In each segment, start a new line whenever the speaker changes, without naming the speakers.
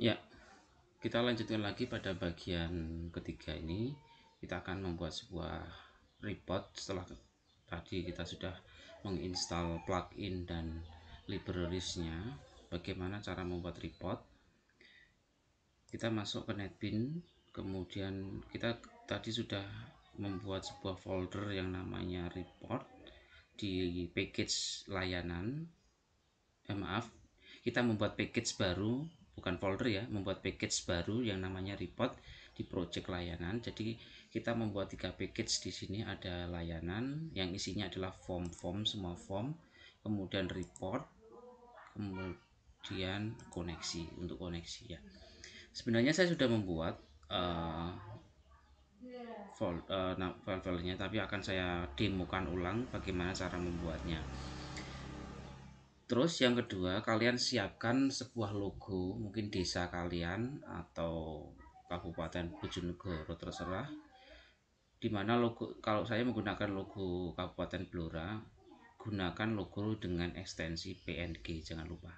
Ya, kita lanjutkan lagi pada bagian ketiga ini. Kita akan membuat sebuah report setelah tadi kita sudah menginstal plugin dan librariesnya. Bagaimana cara membuat report? Kita masuk ke NetBeans, kemudian kita tadi sudah membuat sebuah folder yang namanya report di package layanan. Maaf, kita membuat package baru, bukan folder ya, membuat package baru yang namanya report di project layanan. Jadi kita membuat 3 package di sini. Ada layanan yang isinya adalah form semua form, kemudian report, kemudian koneksi untuk koneksi ya. Sebenarnya saya sudah membuat file-filenya, tapi akan saya demokan ulang bagaimana cara membuatnya. Terus yang kedua, kalian siapkan sebuah logo, mungkin desa kalian atau Kabupaten Bojonegoro terserah. Dimana logo, kalau saya menggunakan logo Kabupaten Blora, gunakan logo dengan ekstensi PNG, jangan lupa.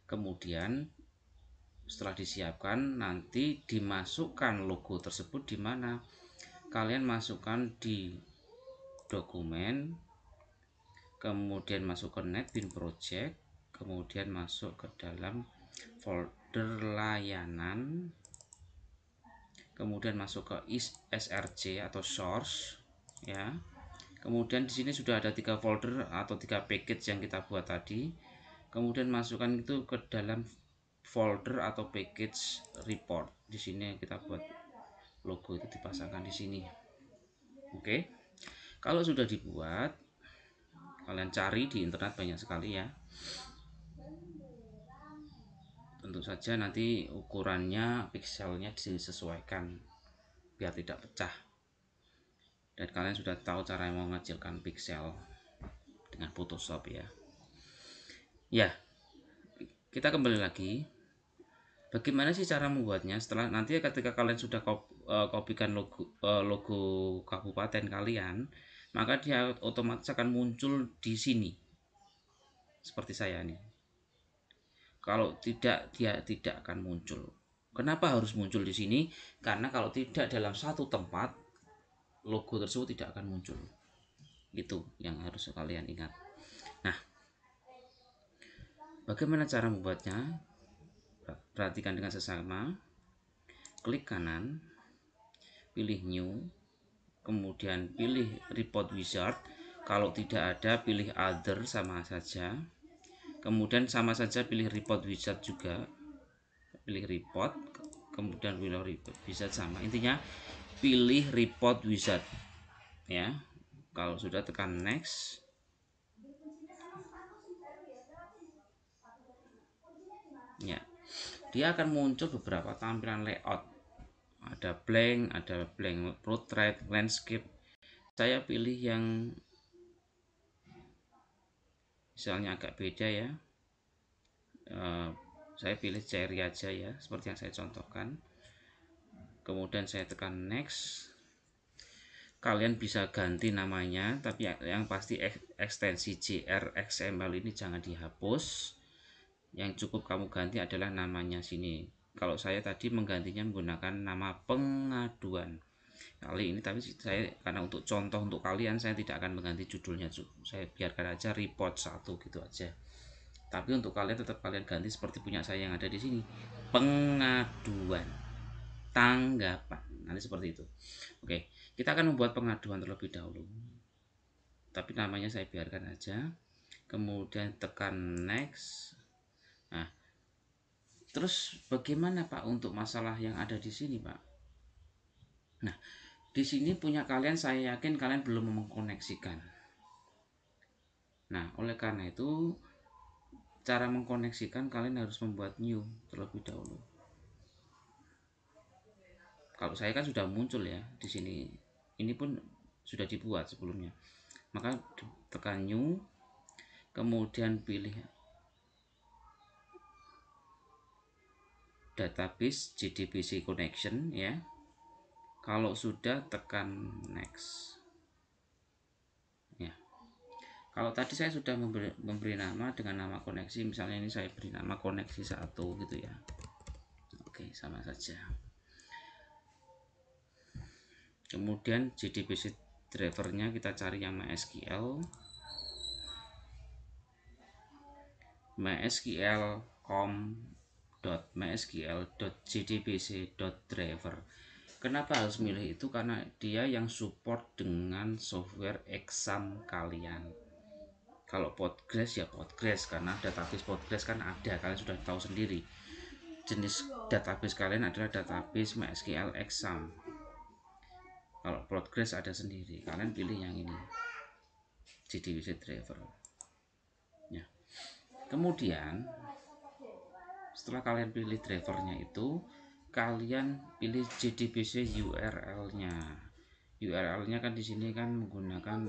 Kemudian setelah disiapkan, nanti dimasukkan logo tersebut di mana kalian masukkan di dokumen, kemudian masuk ke NetBeans Project, kemudian masuk ke dalam folder layanan, kemudian masuk ke src atau source ya. Kemudian di sini sudah ada 3 folder atau 3 package yang kita buat tadi. Kemudian masukkan itu ke dalam folder atau package report. Di sini kita buat logo itu dipasangkan di sini. Oke. Kalau sudah dibuat, kalian cari di internet banyak sekali ya. Tentu saja nanti ukurannya, pikselnya disesuaikan biar tidak pecah. Dan kalian sudah tahu cara mengecilkan piksel dengan Photoshop ya. Ya, kita kembali lagi. Bagaimana sih cara membuatnya? Setelah nanti ketika kalian sudah kopikan logo kabupaten kalian, maka dia otomatis akan muncul di sini. Seperti saya nih. Kalau tidak, dia tidak akan muncul. Kenapa harus muncul di sini? Karena kalau tidak dalam satu tempat, logo tersebut tidak akan muncul. Itu yang harus kalian ingat. Nah, bagaimana cara membuatnya? Perhatikan dengan sesama. Klik kanan, pilih new, kemudian pilih report wizard. Kalau tidak ada, pilih other, sama saja. Kemudian sama saja pilih report wizard juga, pilih report, kemudian pilih report wizard sama. Intinya pilih report wizard ya. Kalau sudah tekan next. Ya, dia akan muncul beberapa tampilan layout. Ada blank portrait, landscape. Saya pilih yang misalnya agak beda ya. Saya pilih cherry aja ya, seperti yang saya contohkan. Kemudian saya tekan next. Kalian bisa ganti namanya, tapi yang pasti ekstensi JRXML ini jangan dihapus. Yang cukup kamu ganti adalah namanya sini. Kalau saya tadi menggantinya menggunakan nama pengaduan kali ini, tapi saya karena untuk contoh untuk kalian saya tidak akan mengganti judulnya, saya biarkan aja report 1 gitu aja. Tapi untuk kalian tetap kalian ganti seperti punya saya yang ada di sini, pengaduan tanggapan, nanti seperti itu. Oke, kita akan membuat pengaduan terlebih dahulu, tapi namanya saya biarkan aja. Kemudian tekan next. Nah, terus bagaimana Pak untuk masalah yang ada di sini Pak? Nah, di sini punya kalian, saya yakin kalian belum mengkoneksikan. Nah, oleh karena itu cara mengkoneksikan kalian harus membuat new terlebih dahulu. Kalau saya kan sudah muncul ya di sini. Ini pun sudah dibuat sebelumnya. Maka tekan new, kemudian pilih database JDBC connection ya. Kalau sudah tekan next. Ya. Kalau tadi saya sudah memberi nama dengan nama koneksi, misalnya ini saya beri nama koneksi 1 gitu ya. sama saja. Kemudian JDBC drivernya kita cari yang MySQL, mysql.com.mysql.jdbc.driver. Kenapa harus milih itu? Karena dia yang support dengan software exam kalian. Kalau Postgres ya Postgres, karena database Postgres kan ada, kalian sudah tahu sendiri. Jenis database kalian adalah database MySQL exam. Kalau Postgres ada sendiri, kalian pilih yang ini, JDBC driver. Ya. Kemudian setelah kalian pilih drivernya itu, kalian pilih JDBC URL-nya. URL-nya kan di sini kan menggunakan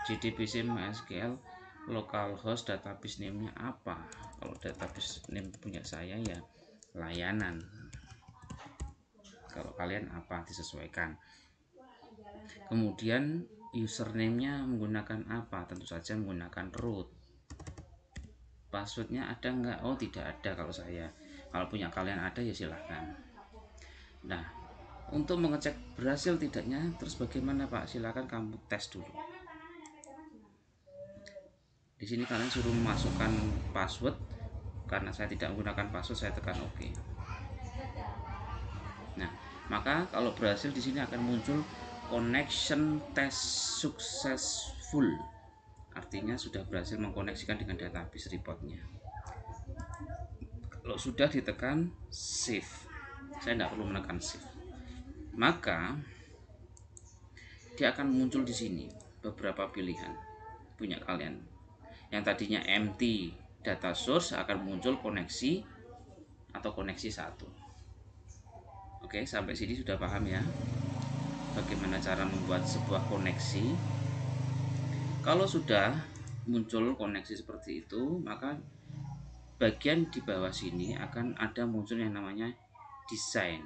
JDBC MySQL localhost, database name-nya apa. Kalau database name punya saya ya layanan. Kalau kalian apa disesuaikan. Kemudian username-nya menggunakan apa? Tentu saja menggunakan root. Passwordnya ada enggak? Oh, tidak ada kalau saya. Kalau punya kalian ada ya silahkan. Nah, untuk mengecek berhasil tidaknya, terus bagaimana Pak? Silahkan kamu tes dulu. Di sini kalian suruh memasukkan password. Karena saya tidak menggunakan password, saya tekan OK. Nah, maka kalau berhasil di sini akan muncul connection test successful. Artinya sudah berhasil mengkoneksikan dengan database reportnya. Kalau sudah ditekan save, saya tidak perlu menekan save, maka dia akan muncul di sini beberapa pilihan punya kalian. Yang tadinya empty data source akan muncul koneksi atau koneksi 1. Oke, sampai sini sudah paham ya bagaimana cara membuat sebuah koneksi. Kalau sudah muncul koneksi seperti itu, maka bagian di bawah sini akan ada muncul yang namanya design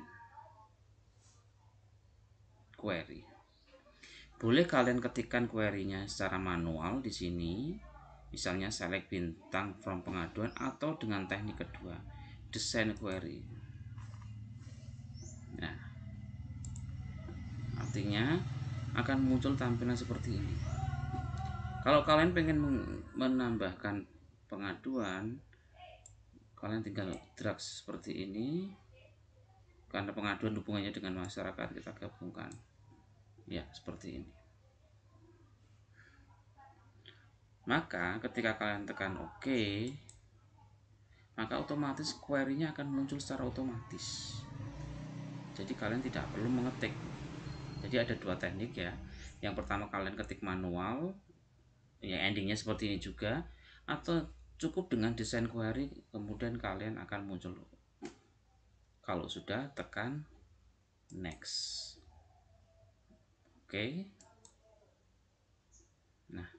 query. Boleh kalian ketikkan query-nya secara manual di sini, misalnya select bintang from pengaduan, atau dengan teknik kedua, design query. Nah, artinya akan muncul tampilan seperti ini. Kalau kalian pengen menambahkan pengaduan, kalian tinggal drag seperti ini. Karena pengaduan hubungannya dengan masyarakat, kita gabungkan ya seperti ini. Maka ketika kalian tekan OK, maka otomatis query-nya akan muncul secara otomatis. Jadi kalian tidak perlu mengetik. Jadi ada dua teknik ya. Yang pertama kalian ketik manual, ya endingnya seperti ini juga, atau cukup dengan desain query, kemudian kalian akan muncul. Kalau sudah, tekan next. Oke. Nah,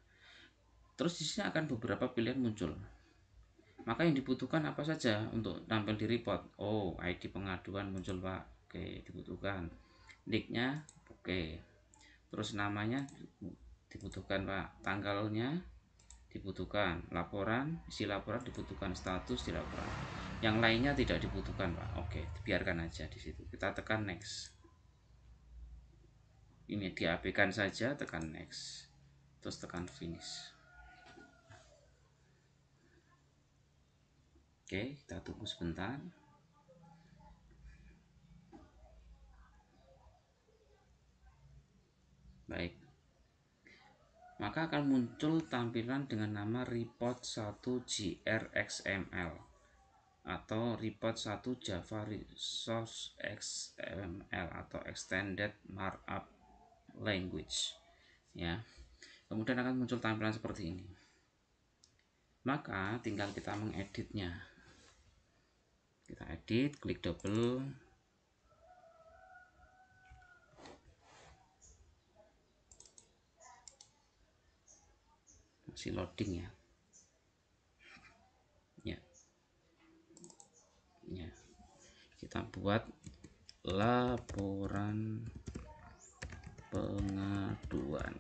terus di sini akan beberapa pilihan muncul. Maka yang dibutuhkan apa saja untuk tampil di report? Oh, ID pengaduan muncul Pak. Oke, dibutuhkan. Nicknya, oke. Terus namanya dibutuhkan Pak. Tanggalnya dibutuhkan. Laporan, isi laporan dibutuhkan. Status di laporan. Yang lainnya tidak dibutuhkan Pak. Oke, biarkan aja di situ. Kita tekan next. Ini diabaikan saja, tekan next. Terus tekan finish. Oke, kita tunggu sebentar. Baik. Maka akan muncul tampilan dengan nama report 1 GRXML atau report 1 Java Resource XML atau Extended Markup Language ya. Kemudian akan muncul tampilan seperti ini. Maka tinggal kita mengeditnya. Kita edit, klik double. Masih loading ya. Ya, kita buat laporan pengaduan.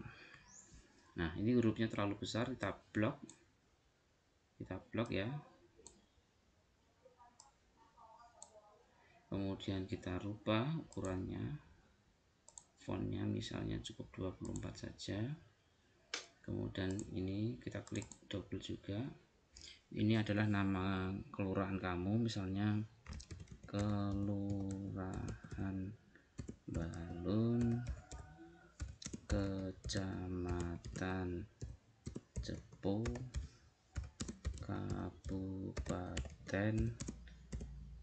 Nah, ini hurufnya terlalu besar, kita blok ya. kemudian kita rubah ukurannya, fontnya misalnya cukup 24 saja. Kemudian ini kita klik double juga. Ini adalah nama kelurahan kamu, misalnya Kelurahan Balun, Kecamatan Cepu, Kabupaten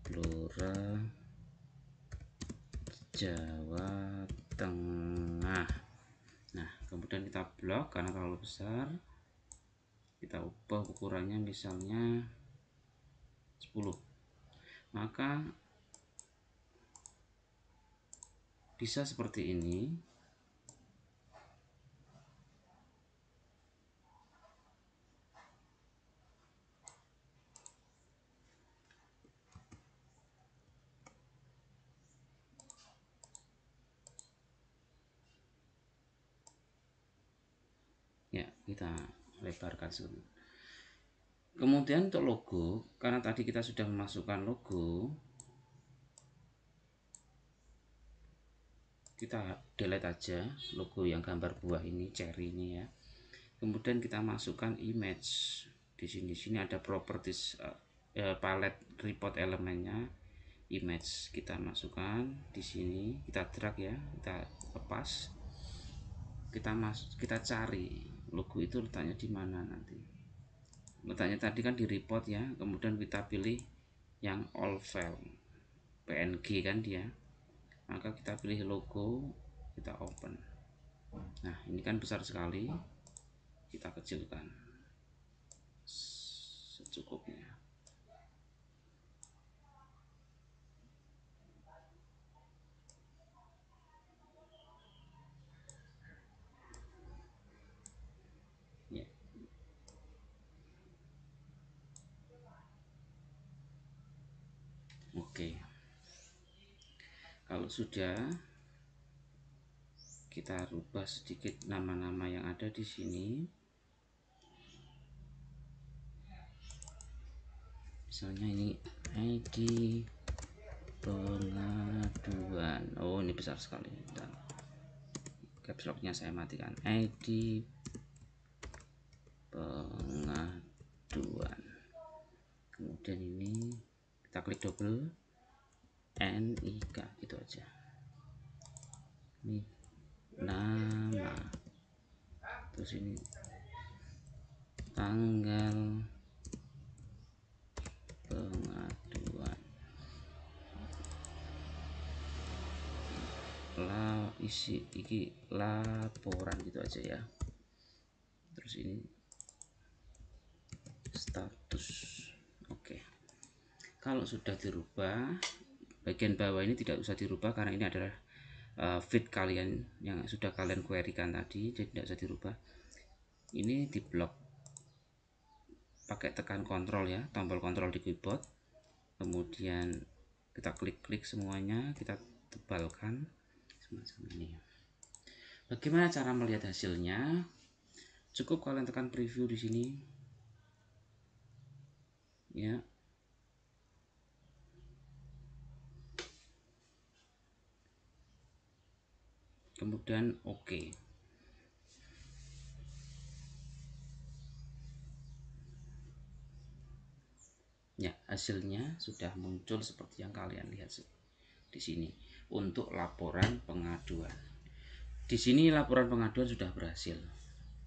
Blora, Jawa Tengah. Nah, kemudian kita blok karena terlalu besar. Kita ubah ukurannya misalnya 10. Maka bisa seperti ini. Ya, kita lebarkan sedikit. Kemudian untuk logo, karena tadi kita sudah memasukkan logo, kita delete aja logo yang gambar buah ini, cherry ini ya. Kemudian kita masukkan image. Di sini ada properties palette report elemennya, image kita masukkan di sini, kita drag ya, kita lepas, kita cari logo itu letaknya di mana nanti. Letaknya tadi kan di report ya, kemudian kita pilih yang all file PNG kan dia, maka kita pilih logo, kita open. Nah, ini kan besar sekali, kita kecilkan secukupnya. Ya. Oke. Kalau sudah, kita rubah sedikit nama-nama yang ada di sini. Misalnya ini ID pengaduan. Oh, ini besar sekali. Dan caps lock-nya saya matikan. ID pengaduan. Kemudian ini kita klik double, NIK gitu aja. Ini nama, terus ini tanggal pengaduan, isi laporan gitu aja ya. Terus ini status. Oke. Kalau sudah dirubah, bagian bawah ini tidak usah dirubah karena ini adalah feed kalian yang sudah kalian querykan tadi, jadi tidak usah dirubah. Ini di blok pakai tekan kontrol ya, tombol kontrol di keyboard, kemudian kita klik-klik semuanya, kita tebalkan semacam ini. Bagaimana cara melihat hasilnya? Cukup kalian tekan preview di sini ya. Kemudian oke. Ya, hasilnya sudah muncul seperti yang kalian lihat di sini untuk laporan pengaduan. Di sini laporan pengaduan sudah berhasil.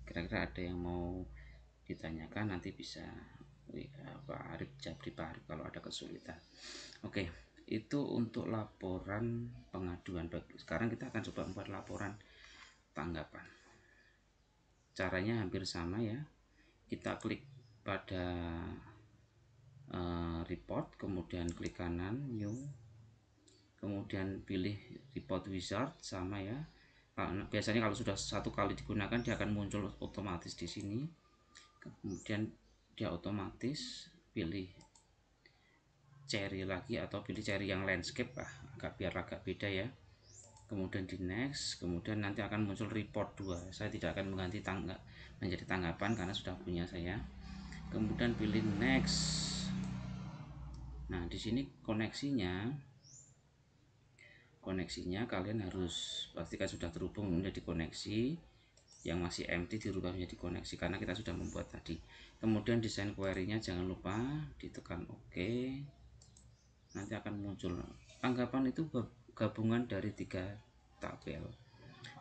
Kira-kira ada yang mau ditanyakan, nanti bisa Pak Arif Jabri Pak Arif kalau ada kesulitan. Oke, itu untuk laporan pengaduan. Sekarang kita akan coba membuat laporan tanggapan. Caranya hampir sama ya. Kita klik pada report, kemudian klik kanan new, kemudian pilih report wizard sama ya. Biasanya kalau sudah satu kali digunakan dia akan muncul otomatis di sini. Kemudian dia otomatis pilih cherry lagi atau pilih cherry yang landscape biar agak beda ya. Kemudian di next, kemudian nanti akan muncul report 2. Saya tidak akan mengganti menjadi tanggapan karena sudah punya saya. Kemudian pilih next. Nah, di sini koneksinya koneksinya kalian harus pastikan sudah terhubung menjadi koneksi, yang masih empty dirubah menjadi koneksi karena kita sudah membuat tadi. Kemudian desain query-nya jangan lupa ditekan OK, nanti akan muncul. Tanggapan itu gabungan dari 3 tabel.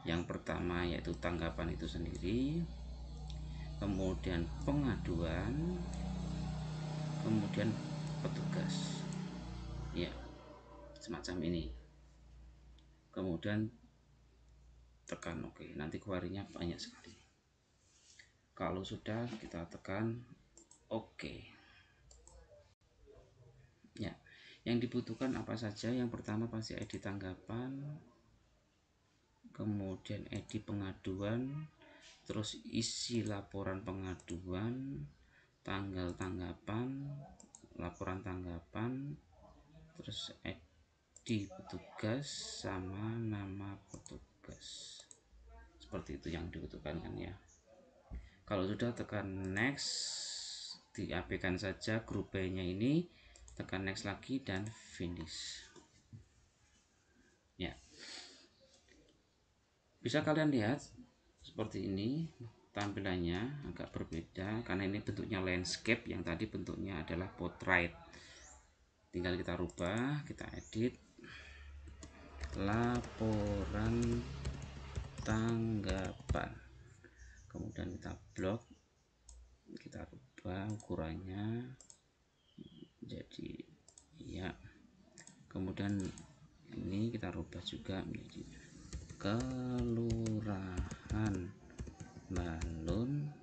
Yang pertama yaitu tanggapan itu sendiri, kemudian pengaduan, kemudian petugas, ya semacam ini. Kemudian tekan OK, nanti query-nya banyak sekali. Kalau sudah, kita tekan OK. Ya, yang dibutuhkan apa saja? Yang pertama pasti ID tanggapan, kemudian ID pengaduan, terus isi laporan pengaduan, tanggal tanggapan, laporan tanggapan, terus ID petugas sama nama petugas. Seperti itu yang dibutuhkan kan ya. Kalau sudah tekan next, diabaikan saja grup B-nya ini, tekan next lagi dan finish. Ya. Bisa kalian lihat seperti ini tampilannya agak berbeda karena ini bentuknya landscape, yang tadi bentuknya adalah portrait. Tinggal kita rubah, kita edit laporan tanggapan, kemudian kita blok, kita rubah ukurannya jadi ya, kemudian ini kita rubah juga menjadi Kelurahan Balun,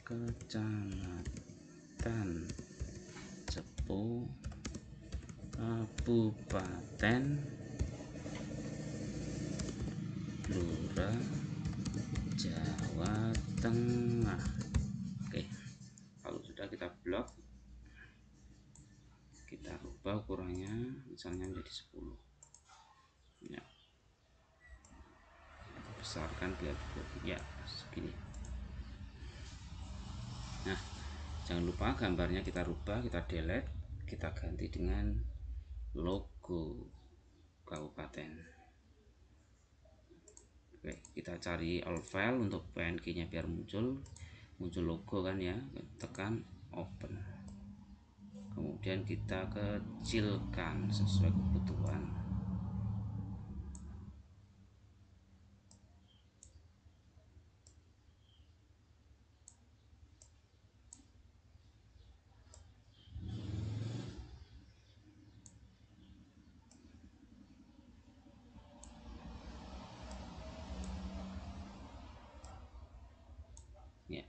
Kecamatan Cepu, Kabupaten Blora, Jawa Tengah. Oke, kalau sudah kita blok, kita rubah ukurannya misalnya menjadi 10 ya, besarkan biar ya segini. Nah, jangan lupa gambarnya kita rubah, kita delete, kita ganti dengan logo kabupaten. Oke, kita cari all file untuk PNG nya biar muncul logo kan ya, tekan open, kemudian kita kecilkan sesuai kebutuhan. Ya,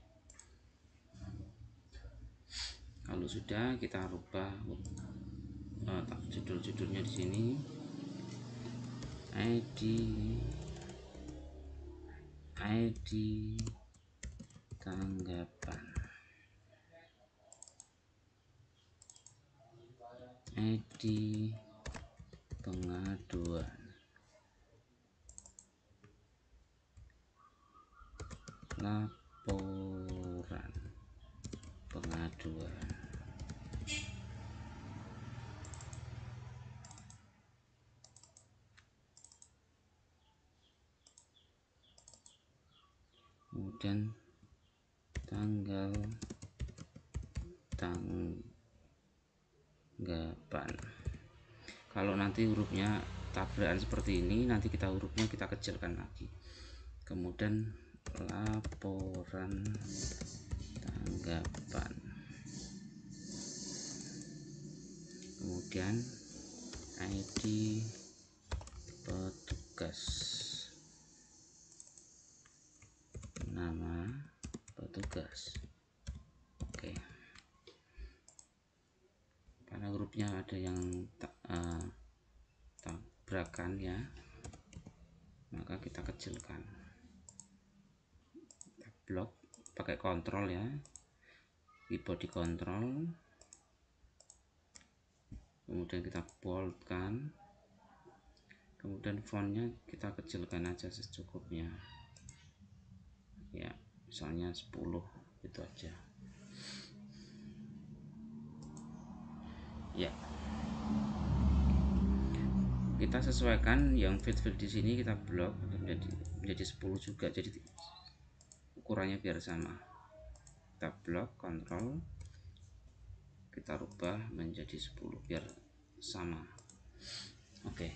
kalau sudah kita rubah judul-judulnya di sini, ID tanggapan, ID pengaduan, laporan pengaduan, kemudian tanggal tanggapan. Kalau nanti hurufnya tabrakan seperti ini, nanti hurufnya kita kecilkan lagi. Kemudian laporan tanggapan, kemudian ID petugas, nama petugas. Oke, karena hurufnya ada yang tabrakan ya, maka kita kecilkan, kita blok pakai kontrol ya, keyboard di kontrol, kemudian kita boldkan, kemudian fontnya kita kecilkan aja secukupnya ya, misalnya 10 itu aja ya. kita sesuaikan yang field di sini, kita blok menjadi 10 juga, jadi ukurannya biar sama. Kita blok, kontrol, kita rubah menjadi 10 biar sama. Oke.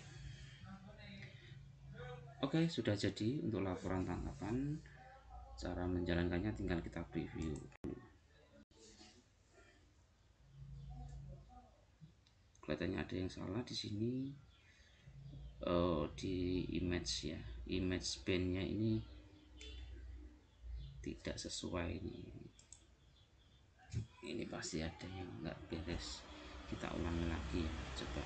Oke, sudah jadi untuk laporan tangkapan. Cara menjalankannya tinggal kita preview. Kelihatannya ada yang salah di sini. Di image ya, image bandnya ini tidak sesuai ini pasti ada yang nggak beres. Kita ulangi lagi ya, coba.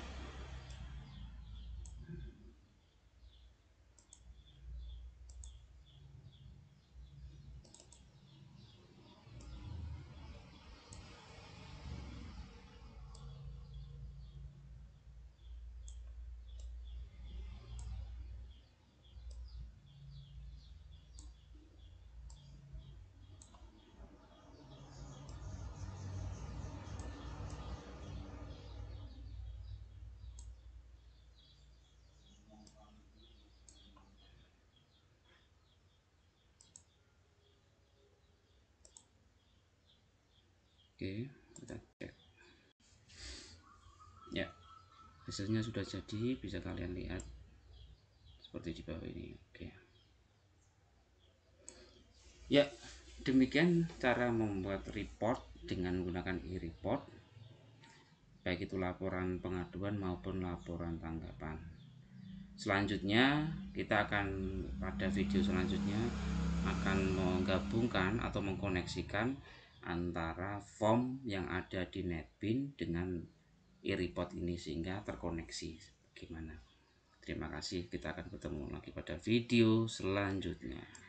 Oke, kita cek ya, hasilnya sudah jadi, bisa kalian lihat seperti di bawah ini. Oke ya, demikian cara membuat report dengan menggunakan e-report, baik itu laporan pengaduan maupun laporan tanggapan. Selanjutnya kita akan pada video selanjutnya akan menggabungkan atau mengkoneksikan antara form yang ada di NetBeans dengan e-report ini sehingga terkoneksi. Gimana? Terima kasih, kita akan ketemu lagi pada video selanjutnya.